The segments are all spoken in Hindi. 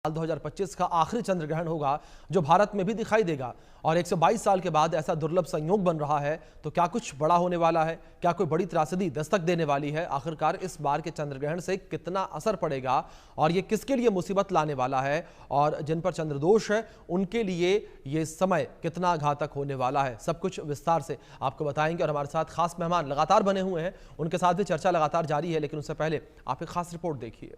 साल 2025 का आखिरी चंद्र ग्रहण होगा जो भारत में भी दिखाई देगा और 122 साल के बाद ऐसा दुर्लभ संयोग बन रहा है। तो क्या कुछ बड़ा होने वाला है? क्या कोई बड़ी त्रासदी दस्तक देने वाली है? आखिरकार इस बार के चंद्र ग्रहण से कितना असर पड़ेगा और ये किसके लिए मुसीबत लाने वाला है, और जिन पर चंद्रदोष है उनके लिए ये समय कितना घातक होने वाला है, सब कुछ विस्तार से आपको बताएंगे। और हमारे साथ खास मेहमान लगातार बने हुए हैं, उनके साथ भी चर्चा लगातार जारी है, लेकिन उससे पहले आप एक खास रिपोर्ट देखिए।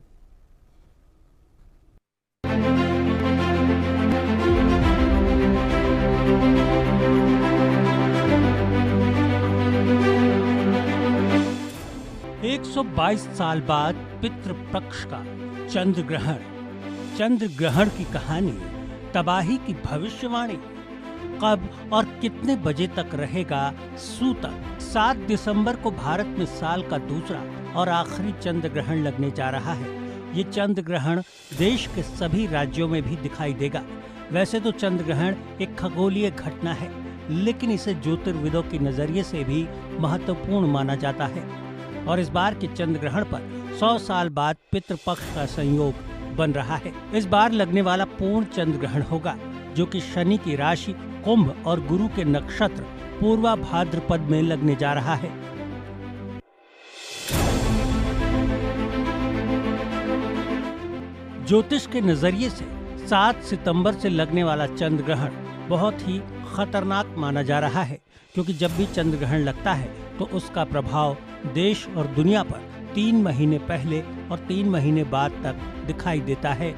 एक 122 साल बाद पितृपक्ष का चंद्र ग्रहण की कहानी, तबाही की भविष्यवाणी, कब और कितने बजे तक रहेगा सूतक। 7 दिसंबर को भारत में साल का दूसरा और आखिरी चंद्र ग्रहण लगने जा रहा है। ये चंद्र ग्रहण देश के सभी राज्यों में भी दिखाई देगा। वैसे तो चंद्र ग्रहण एक खगोलीय घटना है, लेकिन इसे ज्योतिर्विदों के नजरिए से भी महत्वपूर्ण माना जाता है। और इस बार के चंद्र ग्रहण पर 100 साल बाद पितृपक्ष का संयोग बन रहा है। इस बार लगने वाला पूर्ण चंद्र ग्रहण होगा, जो कि शनि की राशि कुंभ और गुरु के नक्षत्र पूर्वा भाद्रपद में लगने जा रहा है। ज्योतिष के नजरिए से 7 सितंबर से लगने वाला चंद्र ग्रहण बहुत ही खतरनाक माना जा रहा है, क्योंकि जब भी चंद्र ग्रहण लगता है तो उसका प्रभाव देश और दुनिया पर 3 महीने पहले और 3 महीने बाद तक दिखाई देता है।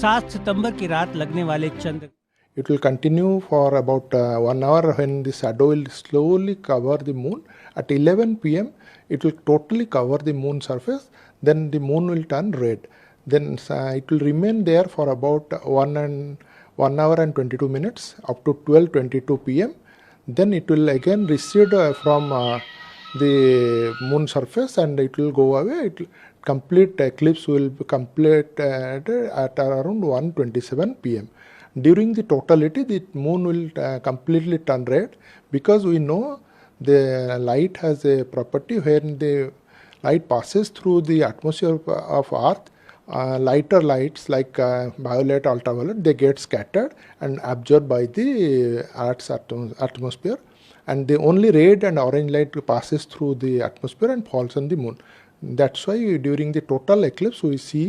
7 सितंबर की रात लगने वाले चंद्र It will continue for about 1 hour when the shadow will slowly cover the moon. At 11 p.m. it will totally cover the moon surface. Then the moon will turn red. Then it will remain there for about 1 hour and 22 minutes up to 12:22 p.m. Then it will again recede from the moon surface and it will go away. Complete eclipse will be complete at around 1:27 p.m. During the totality, the moon will completely turn red, because we know the light has a property when the light passes through the atmosphere of Earth. Lighter lights like violet, ultraviolet, they get scattered and absorbed by the Earth's atmosphere, and the only red and orange light passes through the atmosphere and falls on the moon. That's why during the total eclipse we see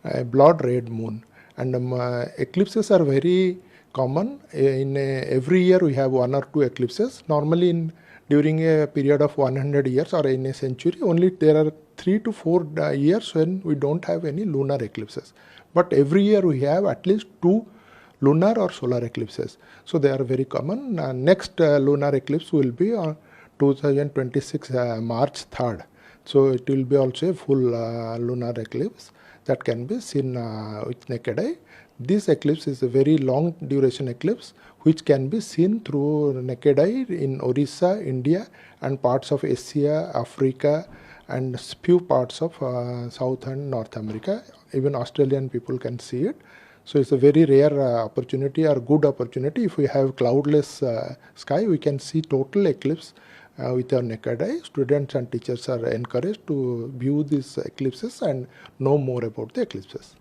a blood red moon. And eclipses are very common. In every year we have 1 or 2 eclipses. Normally during a period of 100 years or in a century, only there are 3 to 4 years when we don't have any lunar eclipses. But every year we have at least 2 lunar or solar eclipses. So they are very common. Next lunar eclipse will be on 2026 March 3rd. So it will be also a full lunar eclipse that can be seen with naked eye. This eclipse is a very long duration eclipse which can be seen through naked eye in Orissa, India, and parts of Asia, Africa, and few parts of South and North America. Even Australian people can see it. So it's a very rare opportunity or good opportunity. If we have cloudless sky, we can see total eclipse with our naked eye. Students and teachers are encouraged to view these eclipses and know more about the eclipses.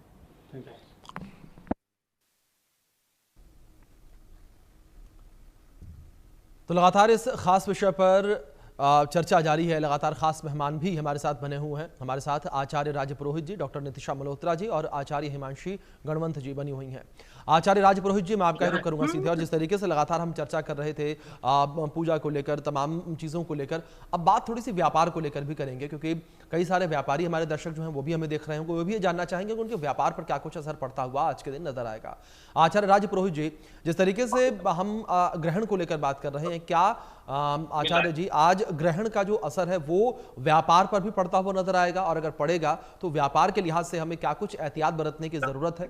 तो लगातार इस खास विषय पर चर्चा जारी है। लगातार खास मेहमान भी हमारे साथ बने हुए हैं। हमारे साथ आचार्य राज पुरोहित जी, डॉक्टर नितिशा मल्होत्रा जी और आचार्य हिमांशी गणवंत जी बनी हुई हैं। आचार्य राज पुरोहित जी, मैं आपका रुख करूंगा सीधे। और जिस तरीके से लगातार हम चर्चा कर रहे थे पूजा को लेकर, तमाम चीज़ों को लेकर, अब बात थोड़ी सी व्यापार को लेकर भी करेंगे, क्योंकि कई सारे व्यापारी हमारे दर्शक जो हैं वो भी हमें देख रहे होंगे, वो भी ये जानना चाहेंगे कि उनके व्यापार पर क्या कुछ असर पड़ता हुआ आज के दिन नजर आएगा। आचार्य राज पुरोहित जी, जिस तरीके से हम ग्रहण को लेकर बात कर रहे हैं, क्या आचार्य जी आज ग्रहण का जो असर है वो व्यापार पर भी पड़ता हुआ नजर आएगा, और अगर पड़ेगा तो व्यापार के लिहाज से हमें क्या कुछ एहतियात बरतने की जरूरत है?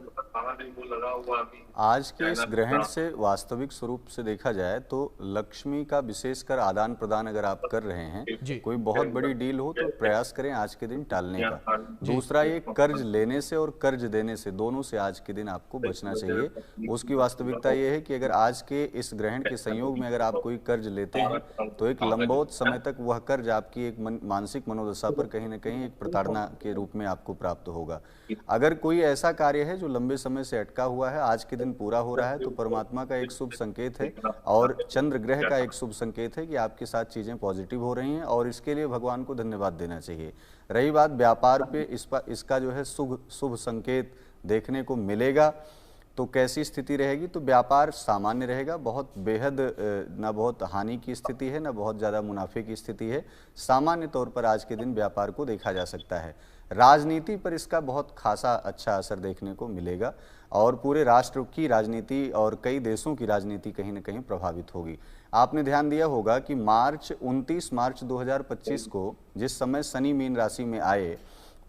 आज के इस ग्रहण से वास्तविक स्वरूप से देखा जाए तो लक्ष्मी का विशेषकर आदान प्रदान अगर आप कर रहे हैं, कोई बहुत बड़ी डील हो तो प्रयास करें आज के दिन टालने का। दूसरा, ये कर्ज लेने से और कर्ज देने से, दोनों से आज के दिन आपको बचना चाहिए। उसकी वास्तविकता ये है कि अगर आज के इस ग्रहण के संयोग में अगर आप कोई कर्ज लेते हैं तो एक लंबवत समय तक वह कर्ज आपकी एक मानसिक मनोदशा पर कहीं ना कहीं एक प्रताड़ना के रूप में आपको प्राप्त होगा। अगर कोई ऐसा कार्य है जो लंबे समय से अटका हुआ है, आज के दिन पूरा हो रहा है, तो परमात्मा का एक शुभ संकेत है और चंद्र ग्रह का एक शुभ संकेत है कि आपके साथ चीजें पॉजिटिव हो रही हैं और इसके लिए भगवान को धन्यवाद देना चाहिए। रही बात व्यापार पे, इसका जो है शुभ संकेत देखने को मिलेगा, तो कैसी स्थिति रहेगी? तो व्यापार सामान्य रहेगा, बहुत बेहद न बहुत हानि की स्थिति है, न बहुत ज़्यादा मुनाफे की स्थिति है। सामान्य तौर पर आज के दिन व्यापार को देखा जा सकता है। राजनीति पर इसका बहुत खासा अच्छा असर देखने को मिलेगा और पूरे राष्ट्र की राजनीति और कई देशों की राजनीति कहीं न कहीं प्रभावित होगी। आपने ध्यान दिया होगा कि 29 मार्च 2025 को जिस समय शनि मीन राशि में आए,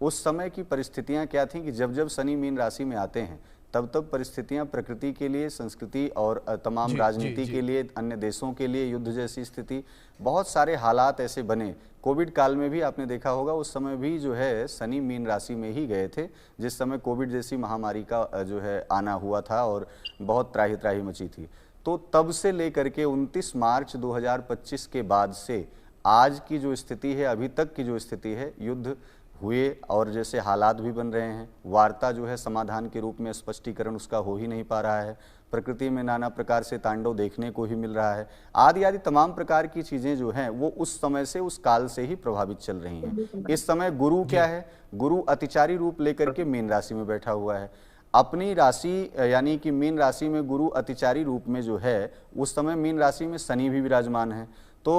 उस समय की परिस्थितियां क्या थीं कि जब जब शनि मीन राशि में आते हैं तब तब परिस्थितियां प्रकृति के लिए, संस्कृति और तमाम राजनीति के लिए, अन्य देशों के लिए युद्ध जैसी स्थिति, बहुत सारे हालात ऐसे बने। कोविड काल में भी आपने देखा होगा, उस समय भी जो है शनि मीन राशि में ही गए थे, जिस समय कोविड जैसी महामारी का जो है आना हुआ था और बहुत त्राही त्राही मची थी। तो तब से लेकर के 29 मार्च 2025 के बाद से आज की जो स्थिति है, अभी तक की जो स्थिति है, युद्ध हुए और जैसे हालात भी बन रहे हैं, वार्ता जो है समाधान के रूप में स्पष्टीकरण उसका हो ही नहीं पा रहा है, प्रकृति में नाना प्रकार से तांडव देखने को ही मिल रहा है, आदि आदि तमाम प्रकार की चीजें जो हैं वो उस समय से, उस काल से ही प्रभावित चल रही हैं। इस समय गुरु क्या है? गुरु अतिचारी रूप लेकर के मीन राशि में बैठा हुआ है। अपनी राशि यानी कि मीन राशि में गुरु अतिचारी रूप में जो है, उस समय मीन राशि में शनि भी विराजमान है। तो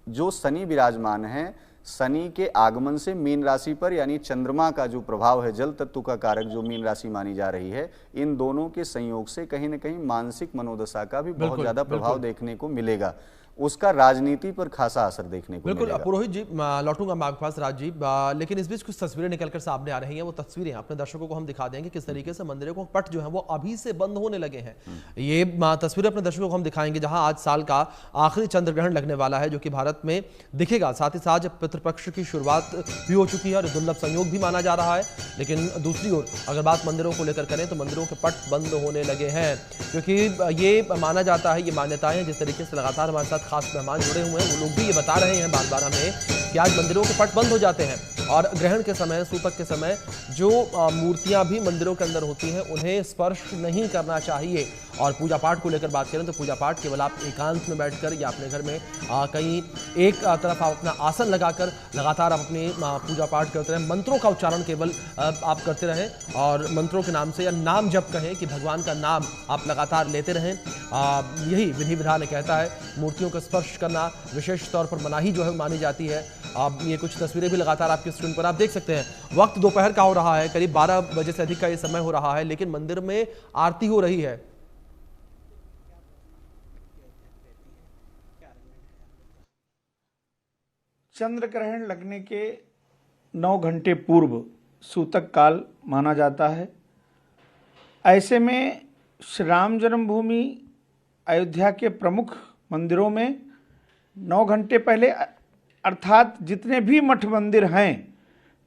जो शनि विराजमान है, शनि के आगमन से मीन राशि पर यानी चंद्रमा का जो प्रभाव है, जल तत्व का कारक जो मीन राशि मानी जा रही है, इन दोनों के संयोग से कहीं न कहीं मानसिक मनोदशा का भी बहुत ज्यादा प्रभाव देखने को मिलेगा। उसका राजनीति पर खासा असर देखने को मिलेगा। पुरोहित जी, लौटूंगा मैं आपके पास राज जी, लेकिन इस बीच कुछ तस्वीरें निकलकर सामने आ रही हैं। वो तस्वीरें अपने दर्शकों को हम दिखा देंगे किस तरीके से मंदिरों को पट जो है वो अभी से बंद होने लगे हैं। ये तस्वीरें अपने दर्शकों को हम दिखाएंगे जहां आज साल का आखिरी चंद्र ग्रहण लगने वाला है, जो कि भारत में दिखेगा। साथ ही साथ पितृपक्ष की शुरुआत भी हो चुकी है और दुर्लभ संयोग भी माना जा रहा है। लेकिन दूसरी ओर अगर बात मंदिरों को लेकर करें तो मंदिरों के पट बंद होने लगे हैं, क्योंकि ये माना जाता है, ये मान्यताएं जिस तरीके से लगातार हमारे साथ खास मेहमान जुड़े हुए हैं, वो लोग भी ये बता रहे हैं बार बार हमें कि आज मंदिरों के पट बंद हो जाते हैं और ग्रहण के समय, सूतक के समय जो मूर्तियां भी मंदिरों के अंदर होती हैं उन्हें स्पर्श नहीं करना चाहिए। और पूजा पाठ को लेकर बात करें तो पूजा पाठ केवल आप एकांत में बैठकर या अपने घर में कहीं एक तरफ आप अपना आसन लगाकर लगातार आप अपनी पूजा पाठ करते रहें। मंत्रों का उच्चारण केवल आप करते रहें और मंत्रों के नाम से या नाम जप कहें कि भगवान का नाम आप लगातार लेते रहें। यही विधि विधान कहता है। मूर्तियों का स्पर्श करना विशेष तौर पर मनाही जो है मानी जाती है। ये कुछ तस्वीरें भी लगातार आपकी स्क्रीन पर आप देख सकते हैं। वक्त दोपहर का हो रहा है, करीब 12 बजे से अधिक का ये समय हो रहा है, लेकिन मंदिर में आरती हो रही है। चंद्र ग्रहण लगने के 9 घंटे पूर्व सूतक काल माना जाता है। ऐसे में श्री राम जन्मभूमि अयोध्या के प्रमुख मंदिरों में 9 घंटे पहले, अर्थात जितने भी मठ मंदिर हैं,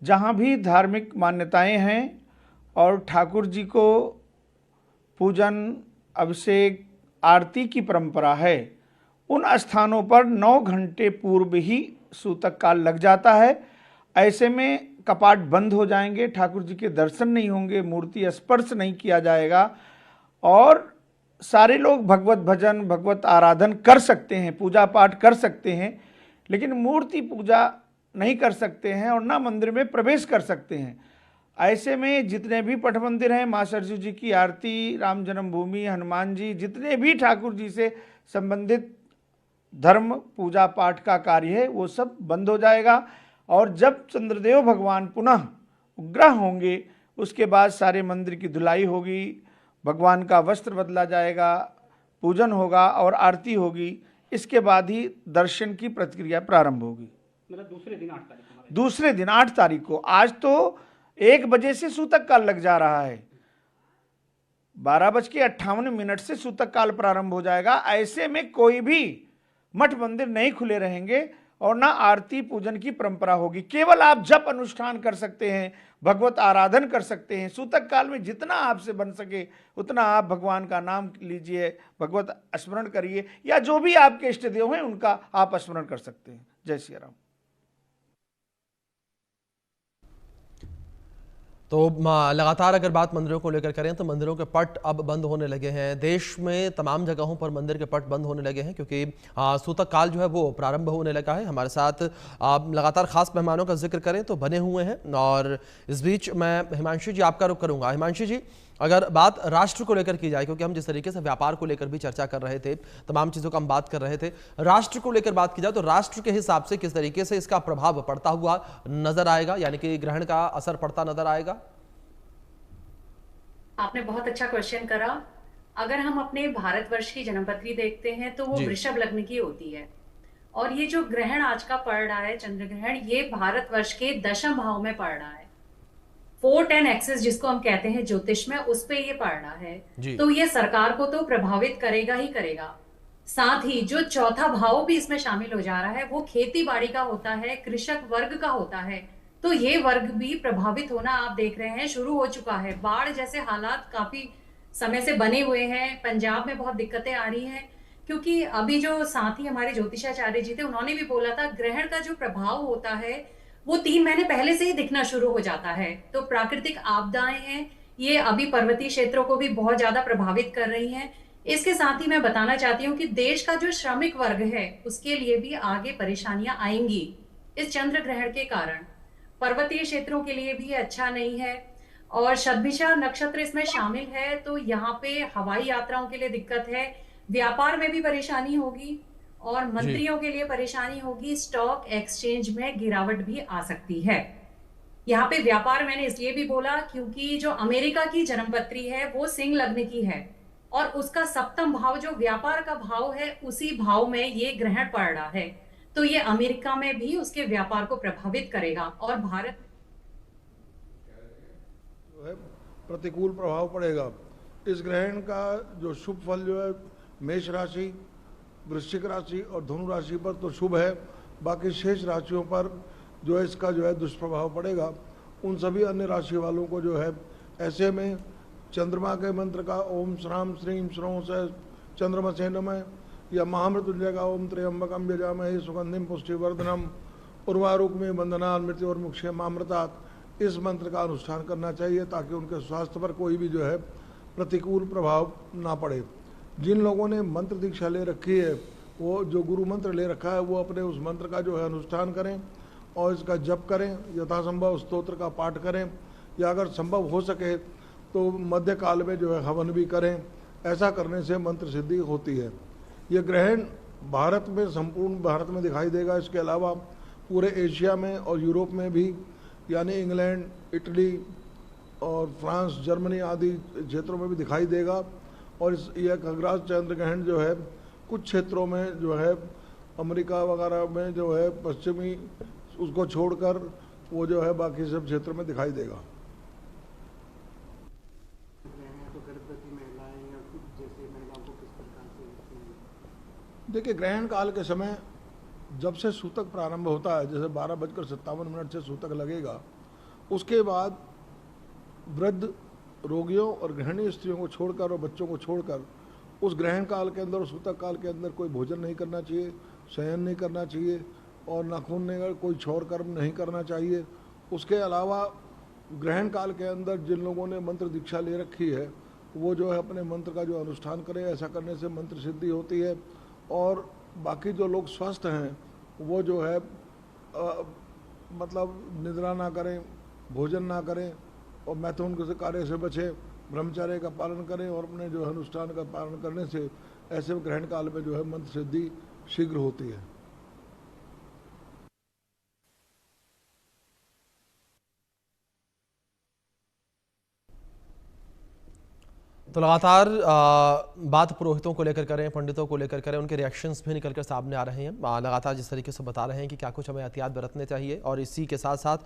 जहाँ भी धार्मिक मान्यताएं हैं और ठाकुर जी को पूजन, अभिषेक, आरती की परंपरा है, उन स्थानों पर 9 घंटे पूर्व ही सूतक काल लग जाता है। ऐसे में कपाट बंद हो जाएंगे, ठाकुर जी के दर्शन नहीं होंगे, मूर्ति स्पर्श नहीं किया जाएगा और सारे लोग भगवत भजन, भगवत आराधन कर सकते हैं, पूजा पाठ कर सकते हैं, लेकिन मूर्ति पूजा नहीं कर सकते हैं और ना मंदिर में प्रवेश कर सकते हैं। ऐसे में जितने भी पट मंदिर हैं, माँ सरजू जी की आरती, राम जन्मभूमि, हनुमान जी, जितने भी ठाकुर जी से संबंधित धर्म पूजा पाठ का कार्य है, वो सब बंद हो जाएगा। और जब चंद्रदेव भगवान पुनः उग्रह होंगे, उसके बाद सारे मंदिर की धुलाई होगी, भगवान का वस्त्र बदला जाएगा, पूजन होगा और आरती होगी। इसके बाद ही दर्शन की प्रक्रिया प्रारंभ होगी। मतलब दूसरे दिन 8 तारीख को, दूसरे दिन 8 तारीख को। आज तो 1 बजे से सूतक काल लग जा रहा है। 12:58 से सूतक काल प्रारंभ हो जाएगा। ऐसे में कोई भी मठ मंदिर नहीं खुले रहेंगे और ना आरती पूजन की परंपरा होगी। केवल आप जप अनुष्ठान कर सकते हैं, भगवत आराधन कर सकते हैं। सूतक काल में जितना आपसे बन सके उतना आप भगवान का नाम लीजिए, भगवत स्मरण करिए, या जो भी आपके इष्ट देव हैं उनका आप स्मरण कर सकते हैं। जय श्री राम। तो लगातार अगर बात मंदिरों को लेकर करें तो मंदिरों के पट अब बंद होने लगे हैं। देश में तमाम जगहों पर मंदिर के पट बंद होने लगे हैं क्योंकि सूतक काल जो है वो प्रारंभ होने लगा है। हमारे साथ लगातार खास मेहमानों का जिक्र करें तो बने हुए हैं, और इस बीच मैं हिमांशु जी आपका रुख करूंगा। हिमांशु जी, अगर बात राष्ट्र को लेकर की जाए, क्योंकि हम जिस तरीके से व्यापार को लेकर भी चर्चा कर रहे थे, तमाम चीज़ों का हम बात कर रहे थे, राष्ट्र को लेकर बात की जाए तो राष्ट्र के हिसाब से किस तरीके से इसका प्रभाव पड़ता हुआ नजर आएगा, यानी कि ग्रहण का असर पड़ता नजर आएगा? आपने बहुत अच्छा क्वेश्चन करा। अगर हम अपने भारतवर्ष की जन्मपत्री देखते हैं तो वो वृषभ लग्न की होती है, और ये जो ग्रहण आज का पड़ रहा है, चंद्र ग्रहण, ये भारतवर्ष के दशम भाव में पड़ रहा है। 410 एक्सिस जिसको हम कहते हैं ज्योतिष में, उस पे ये पड़ रहा है। तो ये सरकार को तो प्रभावित करेगा ही करेगा। साथ ही जो चौथा भाव भी इसमें शामिल हो जा रहा है वो खेती बाड़ी का होता है, कृषक वर्ग का होता है। तो ये वर्ग भी प्रभावित होना आप देख रहे हैं शुरू हो चुका है। बाढ़ जैसे हालात काफी समय से बने हुए हैं। पंजाब में बहुत दिक्कतें आ रही हैं, क्योंकि अभी जो साथी हमारे ज्योतिषाचार्य जी थे उन्होंने भी बोला था ग्रहण का जो प्रभाव होता है वो 3 महीने पहले से ही दिखना शुरू हो जाता है। तो प्राकृतिक आपदाएं हैं, ये अभी पर्वतीय क्षेत्रों को भी बहुत ज्यादा प्रभावित कर रही हैं। इसके साथ ही मैं बताना चाहती हूँ कि देश का जो श्रमिक वर्ग है उसके लिए भी आगे परेशानियां आएंगी इस चंद्र ग्रहण के कारण। पर्वतीय क्षेत्रों के लिए भी अच्छा नहीं है, और शतभिषा नक्षत्र इसमें शामिल है, तो यहाँ पे हवाई यात्राओं के लिए दिक्कत है, व्यापार में भी परेशानी होगी और मंत्रियों के लिए परेशानी होगी। स्टॉक एक्सचेंज में गिरावट भी आ सकती है। यहाँ पे व्यापार मैंने इसलिए भी बोला क्योंकि जो अमेरिका की जन्मपत्री है वो सिंह लग्न की है, और उसका सप्तम भाव जो व्यापार का भाव है उसी भाव में ये ग्रहण पड़ रहा है। तो ये अमेरिका में भी उसके व्यापार को प्रभावित करेगा, और भारत जो है प्रतिकूल प्रभाव पड़ेगा। इस ग्रहण का जो शुभ फल जो है मेष राशि, वृश्चिक राशि और धनु राशि पर तो शुभ है, बाकी शेष राशियों पर जो है इसका जो है दुष्प्रभाव पड़ेगा। उन सभी अन्य राशि वालों को जो है ऐसे में चंद्रमा के मंत्र का ओम श्राम श्रीम श्रों से चंद्रमसे नमः, या महामृत्युंजय का ओम त्र्यंबकम यजामहे सुगंधिम पुष्टिवर्धनम उर्वारुकमे वंदनान् मृत्योर्मुक्षे मामृतात्, इस मंत्र का अनुष्ठान करना चाहिए ताकि उनके स्वास्थ्य पर कोई भी जो है प्रतिकूल प्रभाव ना पड़े। जिन लोगों ने मंत्र दीक्षा ले रखी है, वो जो गुरु मंत्र ले रखा है वो अपने उस मंत्र का जो है अनुष्ठान करें और इसका जप करें, यथासंभव स्तोत्र का पाठ करें, या अगर संभव हो सके तो मध्य काल में जो है हवन भी करें। ऐसा करने से मंत्र सिद्धि होती है। ये ग्रहण भारत में, संपूर्ण भारत में दिखाई देगा। इसके अलावा पूरे एशिया में और यूरोप में भी, यानी इंग्लैंड, इटली और फ्रांस, जर्मनी आदि क्षेत्रों में भी दिखाई देगा। और यह खगराज चंद्र ग्रहण जो है कुछ क्षेत्रों में जो है अमेरिका वगैरह में जो है पश्चिमी, उसको छोड़कर वो जो है बाकी सब क्षेत्रों में दिखाई देगा। देखिए, ग्रहण काल के समय जब से सूतक प्रारंभ होता है, जैसे 12:57 से सूतक लगेगा, उसके बाद वृद्ध, रोगियों और गृहिणी स्त्रियों को छोड़कर और बच्चों को छोड़कर उस ग्रहण काल के अंदर, सूतक काल के अंदर कोई भोजन नहीं करना चाहिए, शयन नहीं करना चाहिए और नाखून नहीं, कोई क्षौर कर्म नहीं करना चाहिए। उसके अलावा ग्रहण काल के अंदर जिन लोगों ने मंत्र दीक्षा ले रखी है वो जो है अपने मंत्र का जो अनुष्ठान करें। ऐसा करने से मंत्र सिद्धि होती है। और बाकी जो लोग स्वस्थ हैं वो जो है मतलब निद्रा ना करें, भोजन ना करें और मैथुन के कार्य से बचें, ब्रह्मचर्य का पालन करें और अपने जो है अनुष्ठान का पालन करने से ऐसे ग्रहण काल में जो है मंत्र सिद्धि शीघ्र होती है। तो लगातार बात पुरोहितों को लेकर करें, पंडितों को लेकर करें, उनके रिएक्शंस भी निकल कर सामने आ रहे हैं। लगातार जिस तरीके से बता रहे हैं कि क्या कुछ हमें एहतियात बरतने चाहिए, और इसी के साथ साथ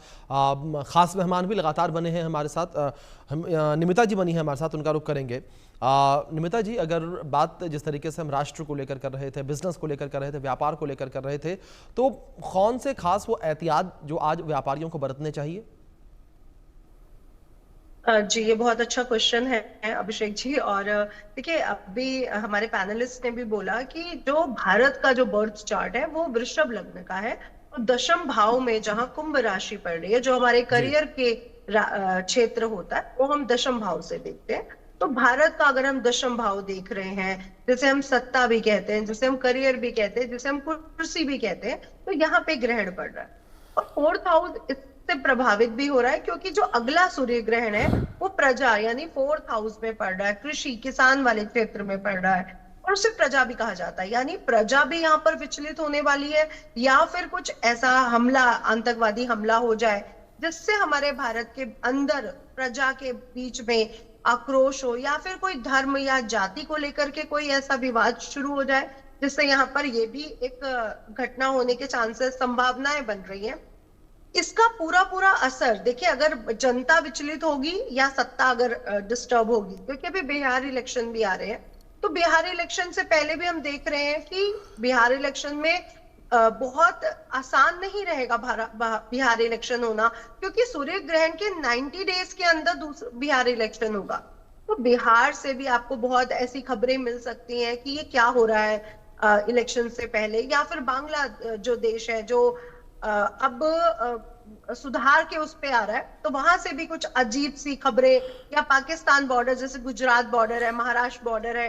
ख़ास मेहमान भी लगातार बने हैं हमारे साथ। निमिता जी बनी है हमारे साथ, उनका रुख करेंगे। निमिता जी, अगर बात जिस तरीके से हम राष्ट्र को लेकर कर रहे थे, बिजनेस को लेकर कर रहे थे, व्यापार को लेकर कर रहे थे, तो कौन से खास वो एहतियात जो आज व्यापारियों को बरतने चाहिए? जी, ये बहुत अच्छा क्वेश्चन है अभिषेक जी। और देखिए, अभी हमारे पैनलिस्ट ने भी बोला कि जो भारत का जो बर्थ चार्ट है वो वृषभ लग्न का है, और दशम भाव में जहां कुंभ राशि पड़ रही है, जो हमारे करियर के क्षेत्र होता है, वो हम दशम भाव से देखते हैं। तो भारत का अगर हम दशम भाव देख रहे हैं, जिसे हम सत्ता भी कहते हैं, जिसे हम करियर भी कहते हैं, जिसे हम कुर्सी भी कहते हैं, तो यहाँ पे ग्रहण पड़ रहा है। और 4th हाउस से प्रभावित भी हो रहा है, क्योंकि जो अगला सूर्य ग्रहण है वो प्रजा यानी 4th हाउस में पड़ रहा है, कृषि किसान वाले क्षेत्र में पड़ रहा है, और उसे प्रजा भी कहा जाता है। यानी प्रजा भी यहाँ पर विचलित होने वाली है, या फिर कुछ ऐसा हमला, आतंकवादी हमला हो जाए जिससे हमारे भारत के अंदर प्रजा के बीच में आक्रोश हो, या फिर कोई धर्म या जाति को लेकर के कोई ऐसा विवाद शुरू हो जाए, जिससे यहाँ पर ये भी एक घटना होने के चांसेस, संभावनाएं बन रही है। इसका पूरा असर देखिए, अगर जनता विचलित होगी या सत्ता अगर डिस्टर्ब होगी, क्योंकि अभी बिहार इलेक्शन भी आ रहे हैं, तो बिहार इलेक्शन से पहले भी हम देख रहे हैं कि बिहार इलेक्शन में बहुत आसान नहीं रहेगा बिहार इलेक्शन होना, क्योंकि सूर्य ग्रहण के 90 डेज के अंदर बिहार इलेक्शन होगा। तो बिहार से भी आपको बहुत ऐसी खबरें मिल सकती हैं कि ये क्या हो रहा है इलेक्शन से पहले, या फिर बांग्ला जो देश है जो अब सुधार के उस पे आ रहा है, तो वहां से भी कुछ अजीब सी खबरें, या पाकिस्तान बॉर्डर, जैसे गुजरात बॉर्डर है, महाराष्ट्र बॉर्डर है,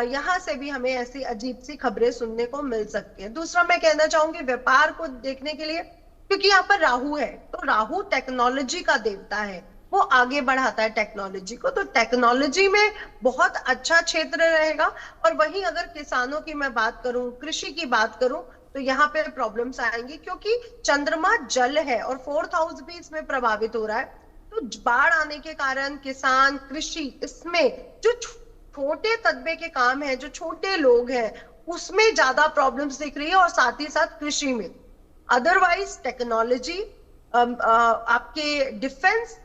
यहाँ से भी हमें ऐसी अजीब सी खबरें सुनने को मिल सकती है। दूसरा मैं कहना चाहूंगी व्यापार को देखने के लिए, क्योंकि यहाँ पर राहु है, तो राहु टेक्नोलॉजी का देवता है, वो आगे बढ़ाता है टेक्नोलॉजी को, तो टेक्नोलॉजी में बहुत अच्छा क्षेत्र रहेगा। और वहीं अगर किसानों की मैं बात करूं, कृषि की बात करूं, तो यहाँ पे प्रॉब्लम्स आएंगी, क्योंकि चंद्रमा जल है और 4th हाउस भी इसमें प्रभावित हो रहा है। तो बाढ़ आने के कारण किसान, कृषि, इसमें जो छोटे तबके के काम है, जो छोटे लोग हैं, उसमें ज्यादा प्रॉब्लम्स दिख रही है, और साथ ही साथ कृषि में। अदरवाइज टेक्नोलॉजी, आपके डिफेंस,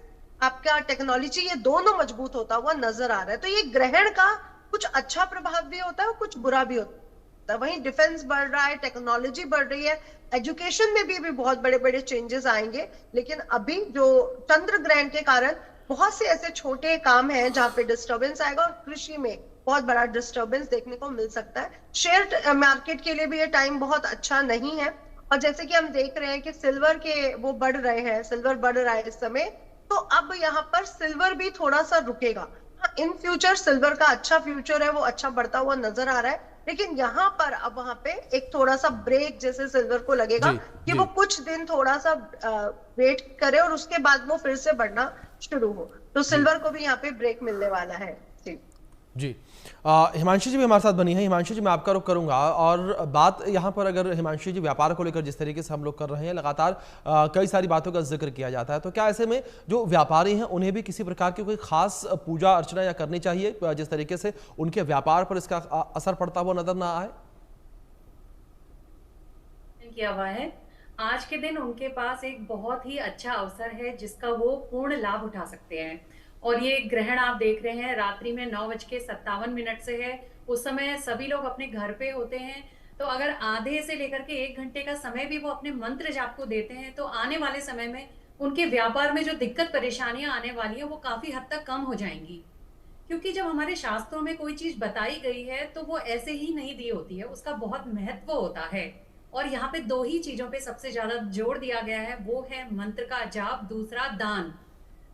आपका टेक्नोलॉजी, ये दोनों मजबूत होता हुआ नजर आ रहा है। तो ये ग्रहण का कुछ अच्छा प्रभाव भी होता है और कुछ बुरा भी होता है। वहीं डिफेंस बढ़ रहा है, टेक्नोलॉजी बढ़ रही है, एजुकेशन में भी बहुत बड़े बड़े चेंजेस आएंगे। लेकिन अभी जो चंद्र ग्रहण के कारण बहुत से ऐसे छोटे काम हैं जहां पे डिस्टर्बेंस आएगा, और कृषि में बहुत बड़ा डिस्टर्बेंस देखने को मिल सकता है। शेयर मार्केट के लिए भी ये टाइम बहुत अच्छा नहीं है। और जैसे कि हम देख रहे हैं कि सिल्वर के वो बढ़ रहे हैं, सिल्वर बढ़ रहा है इस समय, तो अब यहाँ पर सिल्वर भी थोड़ा सा रुकेगा। हाँ, इन फ्यूचर सिल्वर का अच्छा फ्यूचर है, वो अच्छा बढ़ता हुआ नजर आ रहा है, लेकिन यहाँ पर अब वहां पे एक थोड़ा सा ब्रेक जैसे सिल्वर को लगेगा कि वो कुछ दिन थोड़ा सा वेट करे, और उसके बाद वो फिर से बढ़ना शुरू हो। तो सिल्वर को भी यहाँ पे ब्रेक मिलने वाला है। जी, हिमांशी जी भी हमारे साथ बनी है। हिमांशी जी, मैं आपका रुख करूंगा, और बात यहाँ पर अगर हिमांशी जी व्यापार को लेकर जिस तरीके से हम लोग कर रहे हैं, लगातार कई सारी बातों का जिक्र किया जाता है, तो क्या ऐसे में जो व्यापारी हैं उन्हें भी किसी प्रकार की कोई खास पूजा अर्चना या करनी चाहिए, जिस तरीके से उनके व्यापार पर इसका असर पड़ता हुआ नजर ना आए? किया हुआ है, आज के दिन उनके पास एक बहुत ही अच्छा अवसर है जिसका वो पूर्ण लाभ उठा सकते हैं। और ये ग्रहण आप देख रहे हैं रात्रि में 9:57 से है। उस समय सभी लोग अपने घर पे होते हैं, तो अगर आधे से लेकर के 1 घंटे का समय भी वो अपने मंत्र जाप को देते हैं, तो आने वाले समय में उनके व्यापार में जो दिक्कत परेशानियां आने वाली है वो काफी हद तक कम हो जाएंगी। क्योंकि जब हमारे शास्त्रों में कोई चीज बताई गई है तो वो ऐसे ही नहीं दी होती है, उसका बहुत महत्व होता है। और यहाँ पे 2 ही चीजों पे सबसे ज्यादा जोर दिया गया है, वो है मंत्र का जाप, दूसरा दान।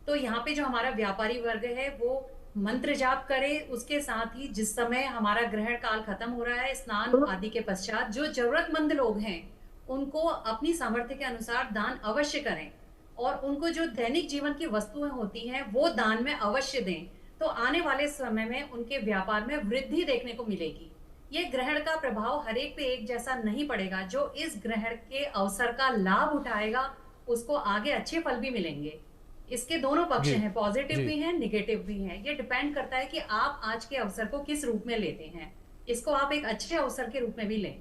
तो यहाँ पे जो हमारा व्यापारी वर्ग है वो मंत्र जाप करे, उसके साथ ही जिस समय हमारा ग्रहण काल खत्म हो रहा है, स्नान आदि के पश्चात जो जरूरतमंद लोग हैं उनको अपनी सामर्थ्य के अनुसार दान अवश्य करें, और उनको जो दैनिक जीवन की वस्तुएं होती हैं वो दान में अवश्य दें। तो आने वाले समय में उनके व्यापार में वृद्धि देखने को मिलेगी। ये ग्रहण का प्रभाव हर एक पे एक जैसा नहीं पड़ेगा। जो इस ग्रहण के अवसर का लाभ उठाएगा उसको आगे अच्छे फल भी मिलेंगे। इसके दोनों पक्ष जी, हैं, पॉजिटिव जी। भी हैं, निगेटिव भी हैं। ये डिपेंड करता है कि आप आज के अवसर को किस रूप में लेते हैं। इसको आप एक अच्छे अवसर के रूप में भी लें,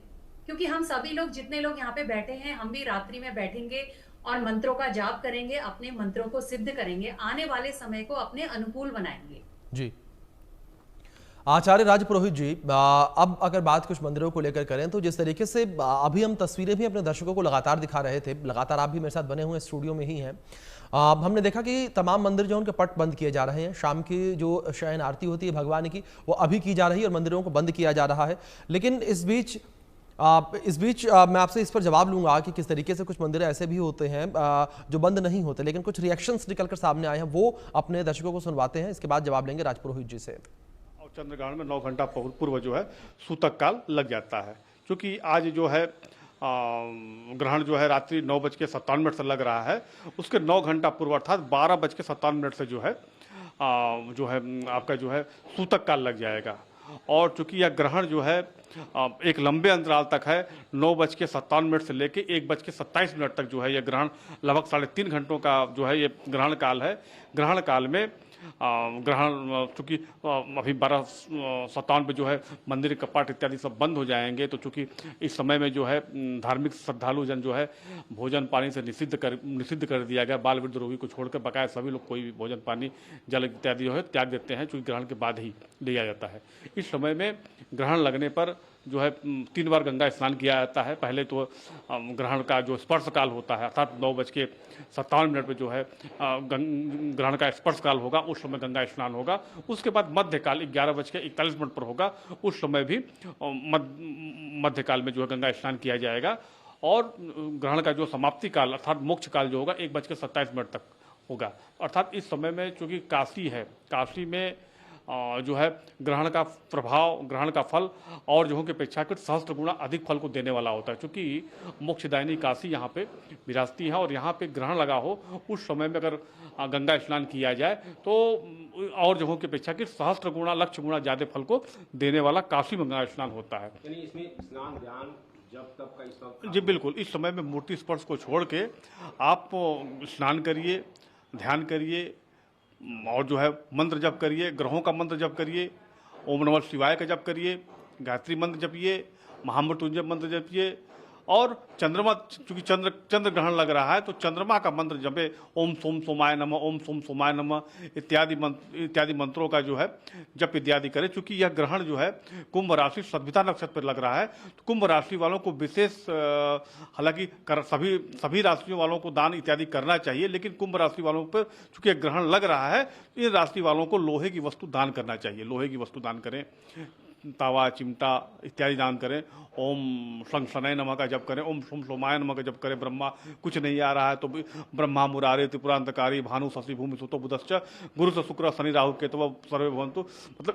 क्योंकि हम सभी लोग, जितने लोग यहाँ पे बैठे हैं, हम भी रात्रि में बैठेंगे और मंत्रों का जाप करेंगे, अपने मंत्रों को सिद्ध करेंगे, आने वाले समय को अपने अनुकूल बनाएंगे। जी, आचार्य राजपुरोहित जी, अब अगर बात कुछ मंदिरों को लेकर करें तो जिस तरीके से अभी हम तस्वीरें भी अपने दर्शकों को लगातार दिखा रहे थे, लगातार आप भी मेरे साथ बने हुए स्टूडियो में ही हैं, हमने देखा कि तमाम मंदिर जो उनके पट बंद किए जा रहे हैं। शाम की जो शयन आरती होती है भगवान की, वो अभी की जा रही है और मंदिरों को बंद किया जा रहा है। लेकिन इस बीच मैं आपसे इस पर जवाब लूंगा कि किस तरीके से कुछ मंदिर ऐसे भी होते हैं जो बंद नहीं होते, लेकिन कुछ रिएक्शंस निकलकर सामने आए हैं, वो अपने दर्शकों को सुनवाते हैं। इसके बाद जवाब लेंगे राजपुरोहित जी से। चंद्रग्रहण में 9 घंटा पूर्व जो है सूतक काल लग जाता है, क्योंकि आज जो है ग्रहण जो है रात्रि 9:57 से लग रहा है। उसके 9 घंटा पूर्व अर्थात 12:57 से जो है आपका जो है सूतक काल लग जाएगा। और चूंकि यह ग्रहण जो है एक लंबे अंतराल तक है, 9:57 से लेके 1:27 तक जो है यह ग्रहण लगभग 3.5 घंटों का जो है ये ग्रहण काल है। ग्रहण काल में ग्रहण चूंकि अभी 12:57 पे जो है मंदिर कपाट इत्यादि सब बंद हो जाएंगे, तो चूंकि इस समय में जो है धार्मिक श्रद्धालु जन जो है भोजन पानी से निषिद्ध कर दिया गया। बाल वृद्ध रोगी को छोड़कर बकाया सभी लोग कोई भी भोजन पानी जल इत्यादि जो है त्याग देते हैं, चूंकि ग्रहण के बाद ही लिया जाता है। इस समय में ग्रहण लगने पर जो है 3 बार गंगा स्नान किया जाता है। पहले तो ग्रहण का जो स्पर्श काल होता है अर्थात 9:57 पे जो है ग्रहण का स्पर्श काल होगा, उस समय गंगा स्नान होगा। उसके बाद मध्यकाल 11:41 पर होगा, उस समय भी मध्यकाल में जो है गंगा स्नान किया जाएगा। और ग्रहण का जो समाप्ति काल अर्थात मोक्ष काल जो होगा 1:27 तक होगा। अर्थात इस समय में चूंकि काशी है, काशी में जो है ग्रहण का प्रभाव, ग्रहण का फल और जो के अपेक्षाकृत सहस्त्र गुना अधिक फल को देने वाला होता है। क्योंकि मोक्षदायिनी काशी यहाँ पे विराजती है और यहाँ पे ग्रहण लगा हो उस समय में अगर गंगा स्नान किया जाए तो और जगहों की अपेक्षाकृत सहस्त्र गुना, लक्ष्य गुना ज्यादा फल को देने वाला काशी में गंगा स्नान होता है। यानी इसमें स्नान, ध्यान, जब तब का इस जी बिल्कुल, इस समय में मूर्ति स्पर्श को छोड़ के आप स्नान करिए, ध्यान करिए और जो है मंत्र जप करिए, ग्रहों का मंत्र जप करिए, ओम नमः शिवाय का जप करिए, गायत्री मंत्र जपिए, महामृत्युंजय मंत्र जपिए। और चंद्रमा, चूंकि चंद्र ग्रहण लग रहा है तो चंद्रमा का मंत्र जपे, ओम सोम सोमाय नमः, ओम सोम सोमाय नमः इत्यादि मंत्रों का जो है जप इत्यादि करें। चूंकि यह ग्रहण जो है कुंभ राशि सद्भिता नक्षत्र पर लग रहा है, तो कुंभ राशि वालों को विशेष, हालांकि सभी राशियों वालों को दान इत्यादि करना चाहिए, लेकिन कुंभ राशि वालों पर चूंकि ग्रहण लग रहा है, इन राशि वालों को लोहे की वस्तु दान करना चाहिए। लोहे की वस्तु दान करें, तावा, चिमटा इत्यादि दान करें। ओम शं शनय नमः का जप करें, ओम सोम सोमाय नमः का जप करें। ब्रह्मा कुछ नहीं आ रहा है तो ब्रह्मा मुरारे त्रिपुरांतकारी भानु शशि भूमि सुतो बुधश्च गुरु से शुक्र शनि राहु केतु सर्वे भवन्तु, मतलब